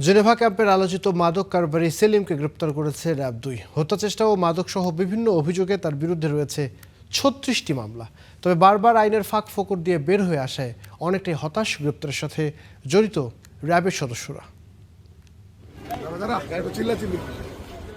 Geneva ক্যাম্পের আলোচিত মাদক কারবারি সেলিমকে গ্রেপ্তার করেছে র্যাব ২। হত্যাচেষ্টা ও মাদকসহ বিভিন্ন অভিযোগে তার বিরুদ্ধে রয়েছে ৩৬টি মামলা। তবে বারবার আইনের ফাঁক ফোকর দিয়ে বের হয়ে আসায় অনেকটাই হতাশ গ্রেপ্তারের সাথে জড়িত র্যাবের সদস্যরা।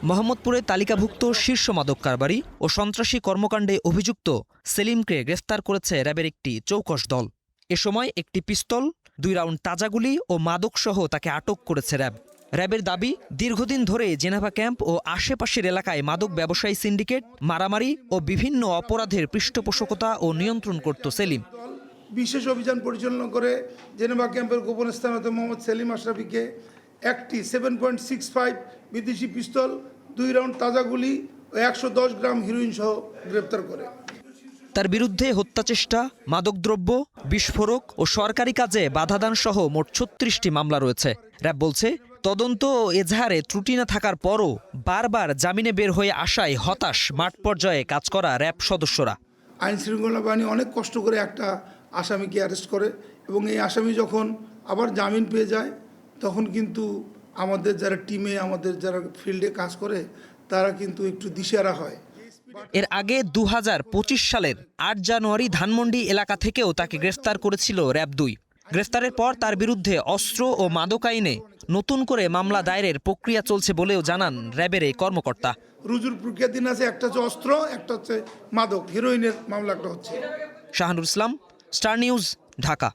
মোহাম্মদপুরে তালিকাভুক্ত শীর্ষ মাদক কারবারি ও সন্ত্রাসী কর্মকাণ্ডে অভিযুক্ত সেলিমকে গ্রেফতার করেছে র্যাবের একটি চৌকস দল। এ সময় একটি পিস্তল, ২ রাউন্ড তাজাগুলি ও মাদকসহ তাকে আটক করেছে র্যাব। র্যাবের দাবি, দীর্ঘদিন ধরে জেনেভা ক্যাম্প ও আশেপাশের এলাকায় মাদক ব্যবসায়ী সিন্ডিকেট, মারামারি ও বিভিন্ন অপরাধের পৃষ্ঠপোষকতা ও নিয়ন্ত্রণ করত সেলিম। বিশেষ অভিযান পরিচালনা করে জেনেভা ক্যাম্পের গোপন স্থান হতে মোহাম্মদ সেলিম আশরাফিকে একটি 7.65 বিদেশি পিস্তল, ২ রাউন্ড তাজাগুলি ও ১১০ গ্রাম হেরোইন সহ গ্রেপ্তার করে। তার বিরুদ্ধে হত্যাচেষ্টা, মাদকদ্রব্য, বিস্ফোরক ও সরকারি কাজে বাধাদান সহ মোট ৩৬টি মামলা রয়েছে। র্যাব বলছে, তদন্ত ও এজাহারে ত্রুটি না থাকার পরও বারবার জামিনে বের হয়ে আসায় হতাশ মাঠ পর্যায়ে কাজ করা র্যাব সদস্যরা। আইন শৃঙ্খলা বাহিনী অনেক কষ্ট করে একটা আসামিকে অ্যারেস্ট করে এবং এই আসামি যখন আবার জামিন পেয়ে যায় তখন কিন্তু আমাদের যারা টিমে, আমাদের যারা ফিল্ডে কাজ করে তারা কিন্তু একটু দিশেহারা হয়। এর আগে ২০২৫ সালের ৮ জানুয়ারি ধানমন্ডি এলাকা থেকেও তাকে গ্রেফতার করেছিল র্যাব ২। গ্রেফতারের পর তার বিরুদ্ধে অস্ত্র ও মাদক আইনে নতুন করে মামলা দায়েরের প্রক্রিয়া চলছে বলেও জানান র্যাবের এই কর্মকর্তা। রুজুর প্রক্রিয়াধীন আছে, একটা হচ্ছে অস্ত্র, একটা হচ্ছে মাদক, হেরোইনের মামলা একটা হচ্ছে। শাহানুর ইসলাম, স্টার নিউজ, ঢাকা।